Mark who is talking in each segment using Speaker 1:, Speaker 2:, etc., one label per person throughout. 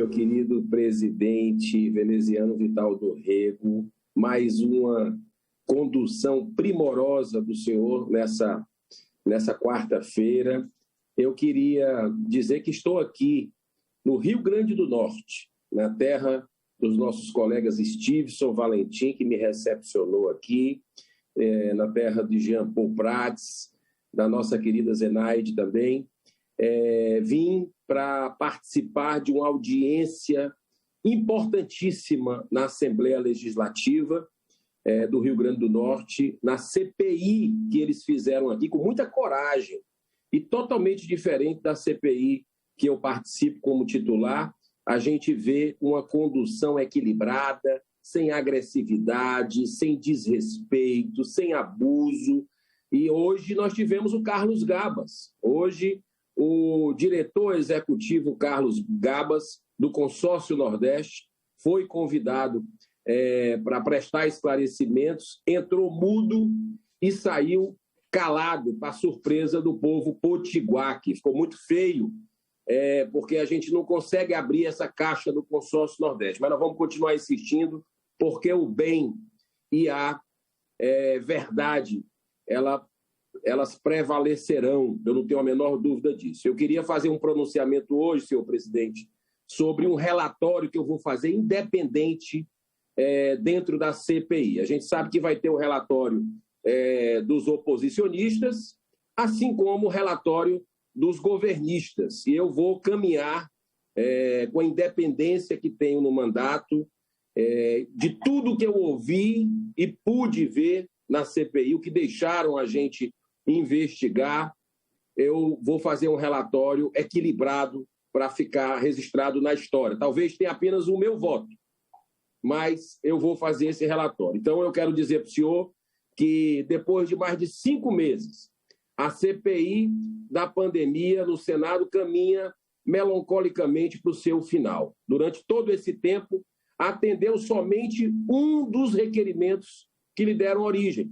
Speaker 1: meu querido presidente veneziano Vital do Rego. Mais uma condução primorosa do senhor nessa quarta-feira. Eu queria dizer que estou aqui no Rio Grande do Norte, na terra dos nossos colegas Stevenson Valentim, que me recepcionou aqui, na terra de Jean Paul Prats, da nossa querida Zenaide também. Vim para participar de uma audiência importantíssima na Assembleia Legislativa do Rio Grande do Norte, na CPI que eles fizeram aqui, com muita coragem, e totalmente diferente da CPI que eu participo como titular. A gente vê uma condução equilibrada, sem agressividade, sem desrespeito, sem abuso. E hoje nós tivemos o Carlos Gabas. Hoje, o diretor executivo Carlos Gabas, do Consórcio Nordeste, foi convidado para prestar esclarecimentos, entrou mudo e saiu calado, para surpresa do povo potiguar, que ficou muito feio, porque a gente não consegue abrir essa caixa do Consórcio Nordeste. Mas nós vamos continuar insistindo, porque o bem e a verdade, elas prevalecerão, eu não tenho a menor dúvida disso. Eu queria fazer um pronunciamento hoje, senhor presidente, sobre um relatório que eu vou fazer independente dentro da CPI. A gente sabe que vai ter o relatório dos oposicionistas, assim como o relatório dos governistas. E eu vou caminhar com a independência que tenho no mandato, de tudo que eu ouvi e pude ver na CPI, o que deixaram a gente investigar. Eu vou fazer um relatório equilibrado para ficar registrado na história. Talvez tenha apenas o meu voto, mas eu vou fazer esse relatório. Então, eu quero dizer para o senhor que, depois de mais de 5 meses, a CPI da pandemia no Senado caminha melancolicamente para o seu final. Durante todo esse tempo, atendeu somente um dos requerimentos que lhe deram origem.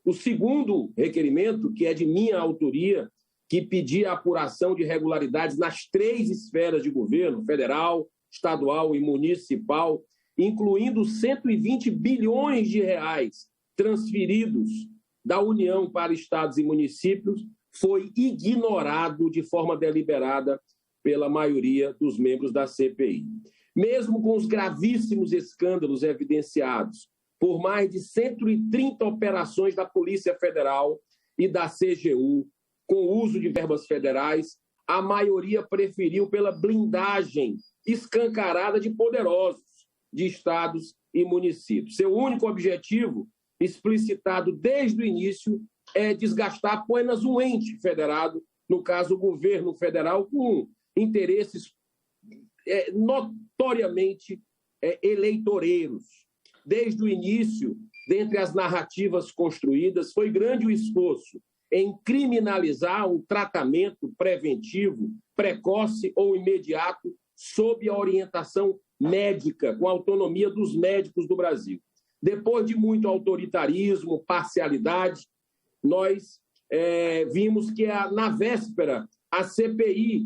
Speaker 1: O segundo requerimento, que é de minha autoria, que pedia a apuração de irregularidades nas 3 esferas de governo, federal, estadual e municipal, incluindo 120 bilhões de reais transferidos da União para estados e municípios, foi ignorado de forma deliberada pela maioria dos membros da CPI. Mesmo com os gravíssimos escândalos evidenciados por mais de 130 operações da Polícia Federal e da CGU, com o uso de verbas federais, a maioria preferiu pela blindagem escancarada de poderosos de estados e municípios. Seu único objetivo, explicitado desde o início, é desgastar apenas um ente federado, no caso o governo federal, com interesses notoriamente eleitoreiros. Desde o início, dentre as narrativas construídas, foi grande o esforço em criminalizar um tratamento preventivo, precoce ou imediato, sob a orientação médica, com a autonomia dos médicos do Brasil. Depois de muito autoritarismo, parcialidade, nós vimos que, na véspera, a CPI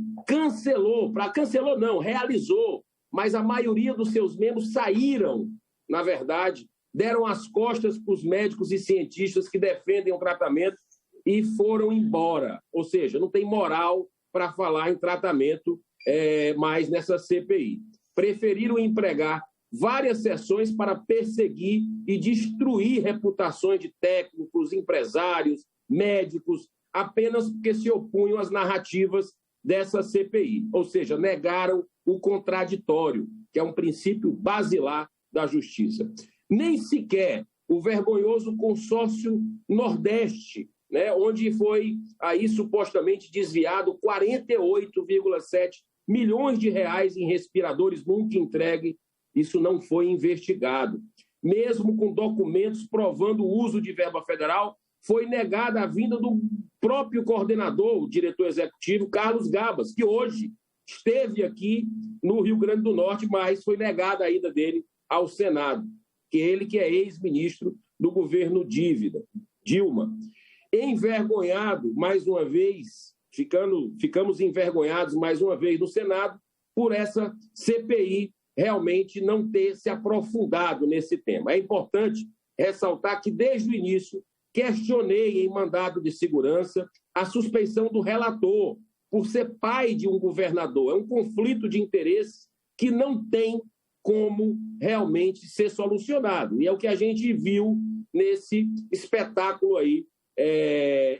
Speaker 1: realizou, mas a maioria dos seus membros saíram, na verdade, deram as costas para os médicos e cientistas que defendem o tratamento e foram embora. Ou seja, não tem moral para falar em tratamento mais nessa CPI. Preferiram empregar várias sessões para perseguir e destruir reputações de técnicos, empresários, médicos, apenas porque se opunham às narrativas dessa CPI. Ou seja, negaram o contraditório, que é um princípio basilar da justiça. Nem sequer o vergonhoso Consórcio Nordeste, onde foi aí supostamente desviado 48,7 milhões de reais em respiradores nunca entregue, isso não foi investigado. Mesmo com documentos provando o uso de verba federal, foi negada a vinda do próprio coordenador, o diretor executivo, Carlos Gabas, que hoje esteve aqui no Rio Grande do Norte, mas foi negada a ida dele ao Senado, que ele que é ex-ministro do governo Dilma. Envergonhado, mais uma vez, ficamos envergonhados mais uma vez no Senado, por essa CPI realmente não ter se aprofundado nesse tema. É importante ressaltar que, desde o início, questionei em mandado de segurança a suspeição do relator por ser pai de um governador. É um conflito de interesses que não tem como realmente ser solucionado. E é o que a gente viu nesse espetáculo aí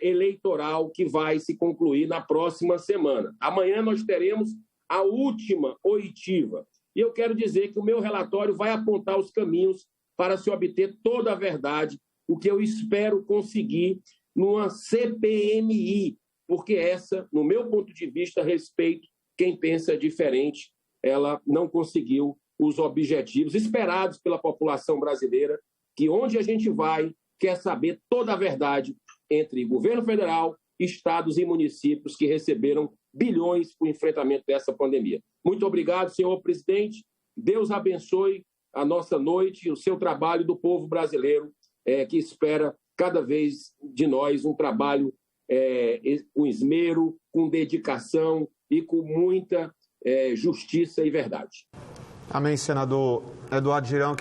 Speaker 1: eleitoral que vai se concluir na próxima semana. Amanhã nós teremos a última oitiva. E eu quero dizer que o meu relatório vai apontar os caminhos para se obter toda a verdade, o que eu espero conseguir numa CPMI, porque essa, no meu ponto de vista, respeito quem pensa diferente, ela não conseguiu os objetivos esperados pela população brasileira, que onde a gente vai quer saber toda a verdade entre governo federal, estados e municípios que receberam bilhões para o enfrentamento dessa pandemia. Muito obrigado, senhor presidente. Deus abençoe a nossa noite e o seu trabalho do povo brasileiro, que espera cada vez de nós um trabalho com esmero, com dedicação e com muita justiça e verdade.
Speaker 2: Amém, senador Eduardo Girão.